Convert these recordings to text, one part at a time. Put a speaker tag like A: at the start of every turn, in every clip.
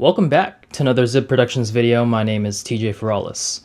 A: Welcome back to another Zib Productions video. My name is TJ Ferralis.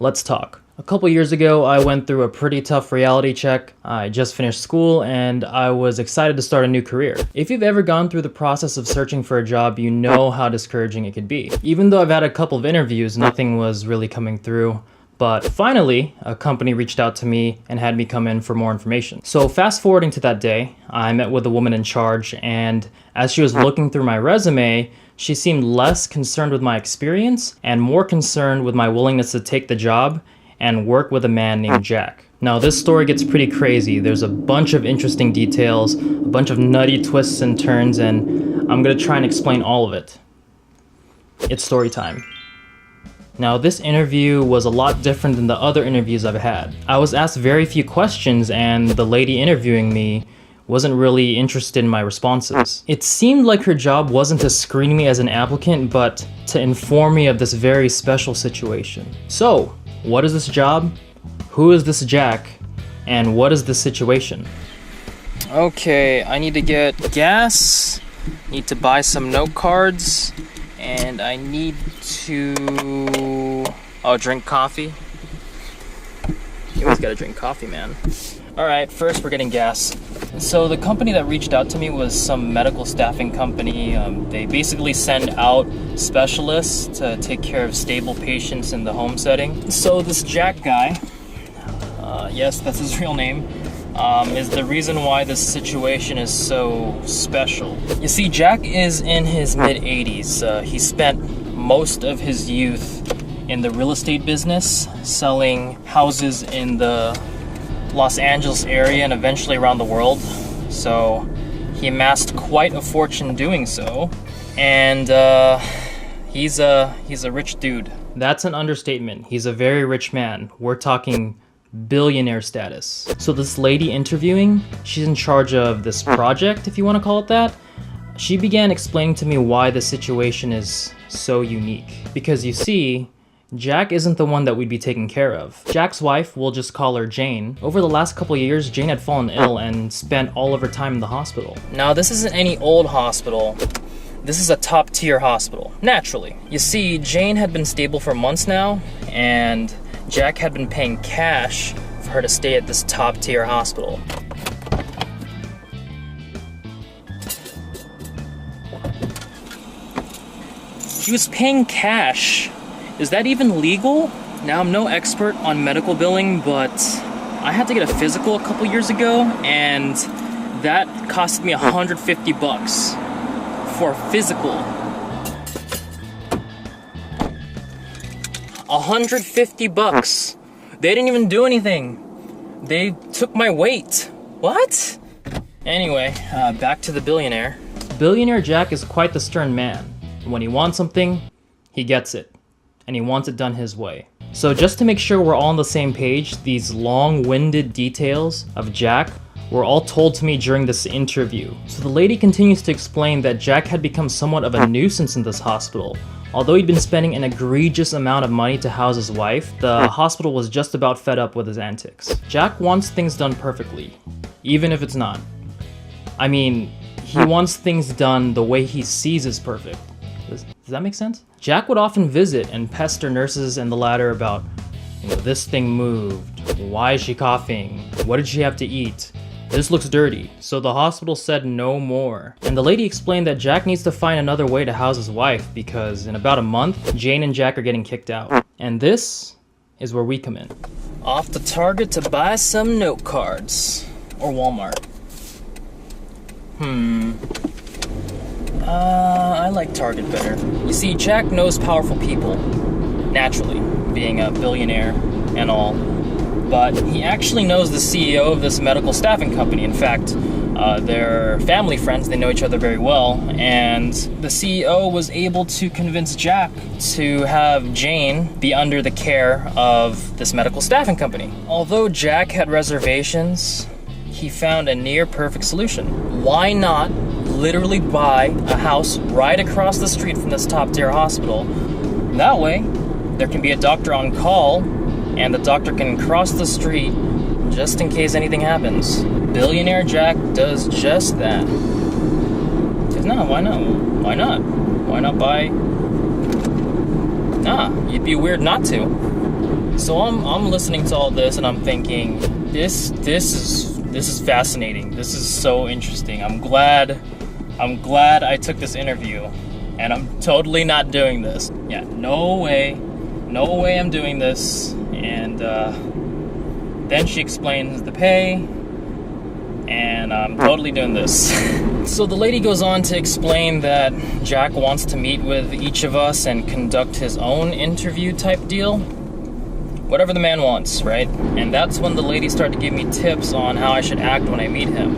A: Let's talk. A couple years ago, I went through a pretty tough reality check. I just finished school and I was excited to start a new career. If you've ever gone through the process of searching for a job, you know how discouraging it could be. Even though I've had a couple of interviews, nothing was really coming through. But finally, a company reached out to me and had me come in for more information. So fast forwarding to that day, I met with the woman in charge, and as she was looking through my resume, she seemed less concerned with my experience and more concerned with my willingness to take the job and work with a man named Jack. Now this story gets pretty crazy. There's a bunch of interesting details, a bunch of nutty twists and turns, and I'm gonna try and explain all of it. It's story time. Now this interview was a lot different than the other interviews I've had. I was asked very few questions and the lady interviewing me wasn't really interested in my responses. It seemed like her job wasn't to screen me as an applicant, but to inform me of this very special situation. So, what is this job? Who is this Jack? And what is this situation? Okay, I need to get gas, need to buy some note cards, and I need to drink coffee. You always gotta drink coffee, man. Alright, first we're getting gas. So the company that reached out to me was some medical staffing company. They basically send out specialists to take care of stable patients in the home setting. So this Jack guy, yes, that's his real name, is the reason why this situation is so special. You see, Jack is in his mid-80s. He spent most of his youth in the real estate business, selling houses in the Los Angeles area and eventually around the world. So he amassed quite a fortune doing so, and he's a rich dude. That's an understatement. He's a very rich man. We're talking billionaire status. So this lady interviewing, she's in charge of this project, if you want to call it that. She began explaining to me why the situation is so unique. Because you see, Jack isn't the one that we'd be taking care of. Jack's wife, we'll just call her Jane. Over the last couple of years, Jane had fallen ill and spent all of her time in the hospital. Now, this isn't any old hospital. This is a top-tier hospital, naturally. You see, Jane had been stable for months now, and Jack had been paying cash for her to stay at this top-tier hospital. She was paying cash. Is that even legal? Now, I'm no expert on medical billing, but I had to get a physical a couple years ago, and that costed me $150 for a physical. $150. They didn't even do anything. They took my weight. What? Anyway, back to the billionaire. Billionaire Jack is quite the stern man. When he wants something, he gets it. And he wants it done his way. So just to make sure we're all on the same page, these long-winded details of Jack were all told to me during this interview. So the lady continues to explain that Jack had become somewhat of a nuisance in this hospital. Although he'd been spending an egregious amount of money to house his wife, the hospital was just about fed up with his antics. Jack wants things done perfectly, even if it's not. I mean, he wants things done the way he sees is perfect. Does that make sense? Jack would often visit and pester nurses and the latter about, this thing moved, why is she coughing, what did she have to eat, this looks dirty. So the hospital said no more. And the lady explained that Jack needs to find another way to house his wife because in about a month, Jane and Jack are getting kicked out. And this is where we come in. Off to Target to buy some note cards. Or Walmart. I like Target better. You see, Jack knows powerful people, naturally, being a billionaire and all, but he actually knows the CEO of this medical staffing company. In fact, they're family friends, they know each other very well, and the CEO was able to convince Jack to have Jane be under the care of this medical staffing company. Although Jack had reservations, he found a near-perfect solution. Why not literally buy a house right across the street from this top-tier hospital? That way, there can be a doctor on call, and the doctor can cross the street just in case anything happens. Billionaire Jack does just that. No, why not? Why not? Why not buy? Nah, you'd be weird not to. So I'm listening to all this and I'm thinking, this is fascinating. This is so interesting. I'm glad I took this interview, and I'm totally not doing this. Yeah, no way I'm doing this. And then she explains the pay, and I'm totally doing this. So the lady goes on to explain that Jack wants to meet with each of us and conduct his own interview type deal. Whatever the man wants, right? And that's when the lady started to give me tips on how I should act when I meet him.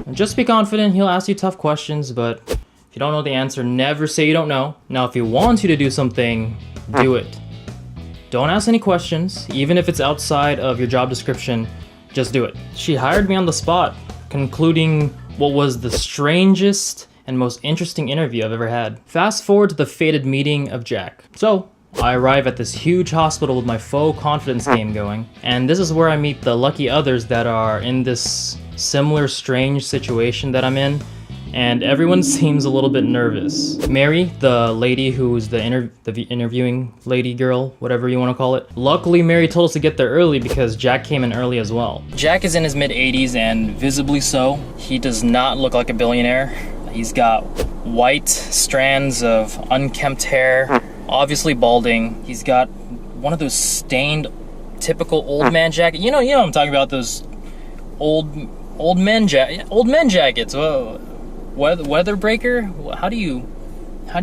A: And just be confident, he'll ask you tough questions, but if you don't know the answer, never say you don't know. Now, if he wants you to do something, do it. Don't ask any questions, even if it's outside of your job description, just do it. She hired me on the spot, concluding what was the strangest and most interesting interview I've ever had. Fast forward to the fated meeting of Jack. So, I arrive at this huge hospital with my faux confidence game going, and this is where I meet the lucky others that are in this similar strange situation that I'm in, and everyone seems a little bit nervous. Mary, the lady who's the interviewing lady girl, whatever you want to call it. Luckily, Mary told us to get there early because Jack came in early as well. Jack is in his mid-80s and visibly so. He does not look like a billionaire. He's got white strands of unkempt hair, obviously balding. He's got one of those stained, typical old man jackets. You know what I'm talking about, those old men jackets. Whoa. Weather breaker? How do you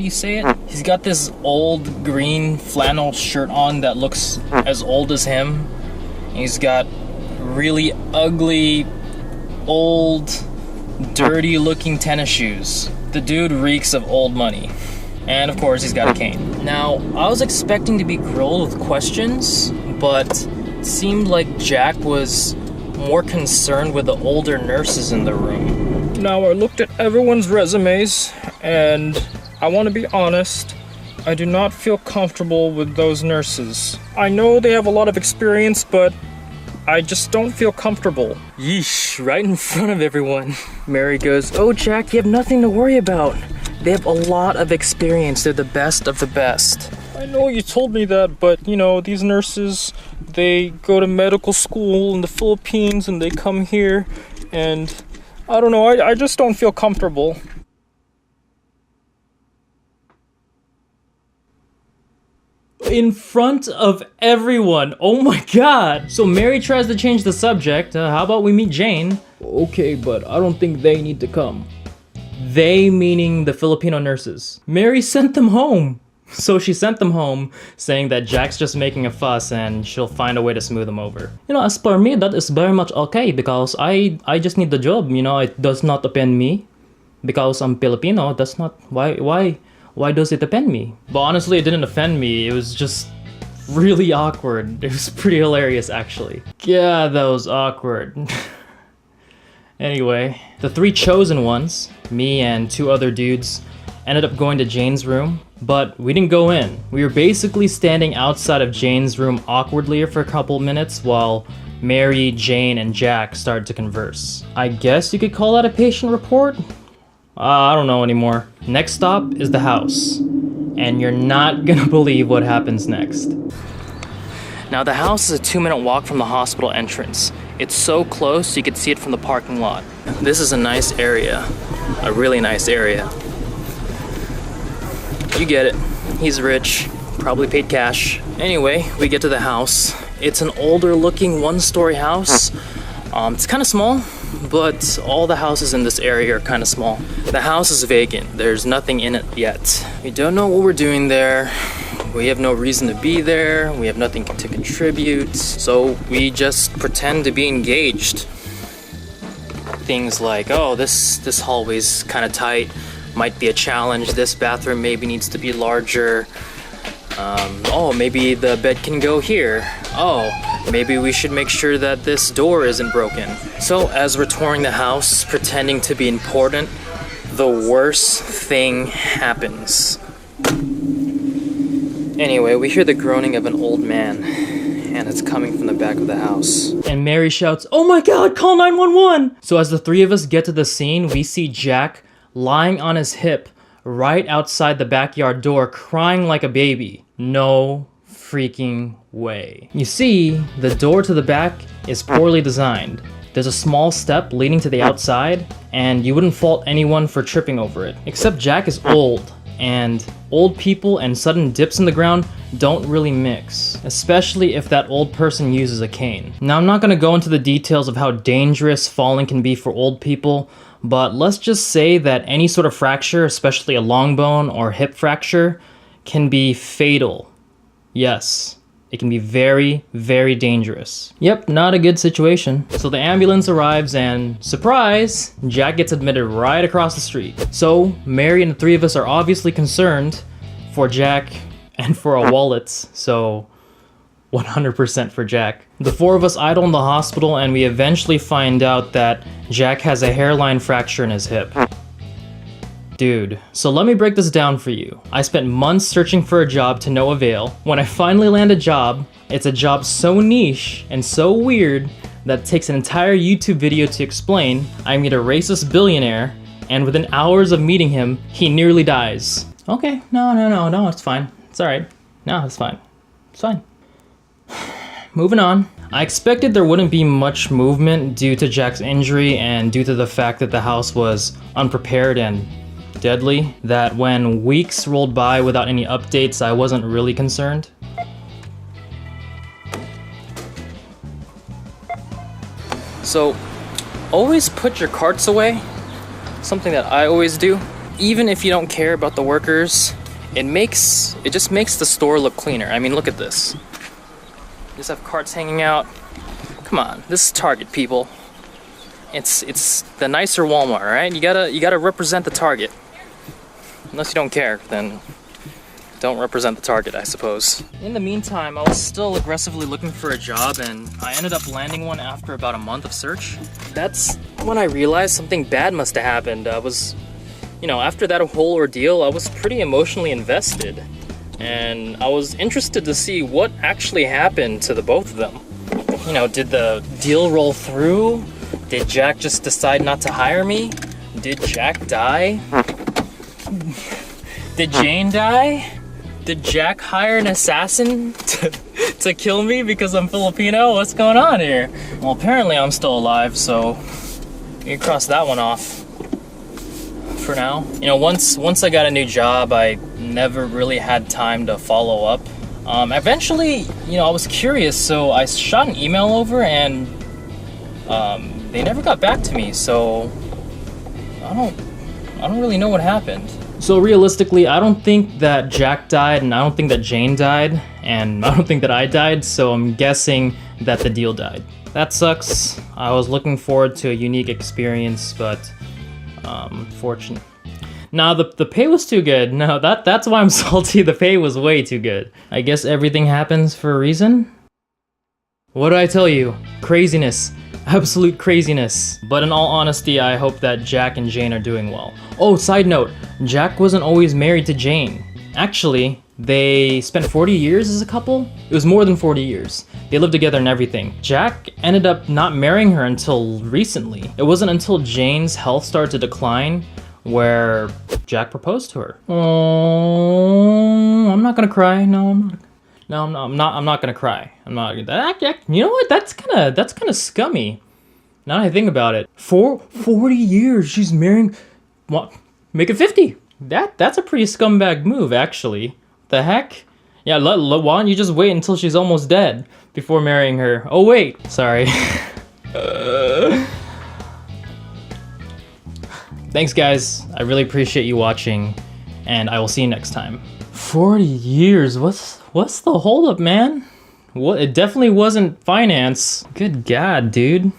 A: say it? He's got this old green flannel shirt on that looks as old as him. He's got really ugly, old, dirty looking tennis shoes. The dude reeks of old money. And of course, he's got a cane. Now, I was expecting to be grilled with questions, but it seemed like Jack was more concerned with the older nurses in the room. Now, I looked at everyone's resumes, and I want to be honest, I do not feel comfortable with those nurses. I know they have a lot of experience, but I just don't feel comfortable. Yeesh, right in front of everyone. Mary goes, "Oh, Jack, you have nothing to worry about. They have a lot of experience. They're the best of the best." I know you told me that, but these nurses, they go to medical school in the Philippines and they come here, and I don't know, I just don't feel comfortable. In front of everyone. Oh my god. So Mary tries to change the subject. How about we meet Jane? Okay, but I don't think they need to come. They meaning the Filipino nurses. Mary sent them home. So she sent them home, saying that Jack's just making a fuss and she'll find a way to smooth him over. As per me, that is very much okay because I just need the job. It does not offend me because I'm Filipino. That's not why does it offend me? But honestly, it didn't offend me. It was just really awkward. It was pretty hilarious, actually. Yeah, that was awkward. Anyway, the three chosen ones, me and two other dudes, ended up going to Jane's room, but we didn't go in. We were basically standing outside of Jane's room awkwardly for a couple minutes while Mary, Jane, and Jack started to converse. I guess you could call that a patient report? I don't know anymore. Next stop is the house, and you're not gonna believe what happens next. Now, the house is a 2-minute walk from the hospital entrance. It's so close you could see it from the parking lot. This is a nice area, a really nice area. You get it. He's rich, probably paid cash. Anyway, we get to the house. It's an older looking 1-story house. It's kind of small, but all the houses in this area are kind of small. The house is vacant. There's nothing in it yet. We don't know what we're doing there. We have no reason to be there. We have nothing to contribute. So we just pretend to be engaged. Things like, oh, this hallway's kind of tight. Might be a challenge. This bathroom maybe needs to be larger. Oh, maybe the bed can go here. Oh, maybe we should make sure that this door isn't broken. So as we're touring the house, pretending to be important, the worst thing happens. Anyway, we hear the groaning of an old man, and it's coming from the back of the house. And Mary shouts, "Oh my god, call 911!" So as the three of us get to the scene, we see Jack lying on his hip, right outside the backyard door crying like a baby. No freaking way. You see, the door to the back is poorly designed. There's a small step leading to the outside, and you wouldn't fault anyone for tripping over it. Except Jack is old, and old people and sudden dips in the ground don't really mix, especially if that old person uses a cane. Now, I'm not gonna go into the details of how dangerous falling can be for old people, but let's just say that any sort of fracture, especially a long bone or hip fracture, can be fatal. Yes, it can be very, very dangerous. Yep, not a good situation. So the ambulance arrives and, surprise, Jack gets admitted right across the street. So Mary and the three of us are obviously concerned for Jack and for our wallets, so 100% for Jack. The four of us idle in the hospital and we eventually find out that Jack has a hairline fracture in his hip. Dude, so let me break this down for you. I spent months searching for a job to no avail. When I finally land a job, it's a job so niche and so weird that it takes an entire YouTube video to explain. I meet a racist billionaire, and within hours of meeting him, he nearly dies. Okay, no, it's fine. It's alright. No, it's fine. It's fine. Moving on. I expected there wouldn't be much movement due to Jack's injury and due to the fact that the house was unprepared and deadly, that when weeks rolled by without any updates, I wasn't really concerned. So, always put your carts away. Something that I always do. Even if you don't care about the workers, it just makes the store look cleaner. I mean, look at this. Just have carts hanging out. Come on, this is Target, people. It's the nicer Walmart, right? You gotta represent the Target. Unless you don't care, then don't represent the Target, I suppose. In the meantime, I was still aggressively looking for a job, and I ended up landing one after about a month of search. That's when I realized something bad must have happened. After that whole ordeal, I was pretty emotionally invested, and I was interested to see what actually happened to the both of them. Did the deal roll through? Did Jack just decide not to hire me? Did Jack die? Did Jane die? Did Jack hire an assassin to kill me because I'm Filipino? What's going on here? Well, apparently I'm still alive, so you can cross that one off for now. Once I got a new job, I never really had time to follow up. Eventually, I was curious, so I shot an email over and they never got back to me, so I don't really know what happened. So realistically, I don't think that Jack died, and I don't think that Jane died, and I don't think that I died, so I'm guessing that the deal died. That sucks. I was looking forward to a unique experience, but unfortunate. Nah, the pay was too good. No, that's why I'm salty. The pay was way too good. I guess everything happens for a reason? What do I tell you? Craziness. Absolute craziness. But in all honesty, I hope that Jack and Jane are doing well. Oh, side note, Jack wasn't always married to Jane. Actually, they spent 40 years as a couple? It was more than 40 years. They lived together and everything. Jack ended up not marrying her until recently. It wasn't until Jane's health started to decline where Jack proposed to her. Oh, I'm not gonna cry. No, I'm not. No, I'm not gonna cry. I'm not. You know what? That's kind of scummy. Now that I think about it, 40 years she's marrying. What? Make it 50. That's a pretty scumbag move, actually. The heck? Yeah. Why don't you just wait until she's almost dead before marrying her? Oh wait, sorry. Thanks, guys. I really appreciate you watching, and I will see you next time. 40 years. What's the holdup, man? It definitely wasn't finance. Good God, dude.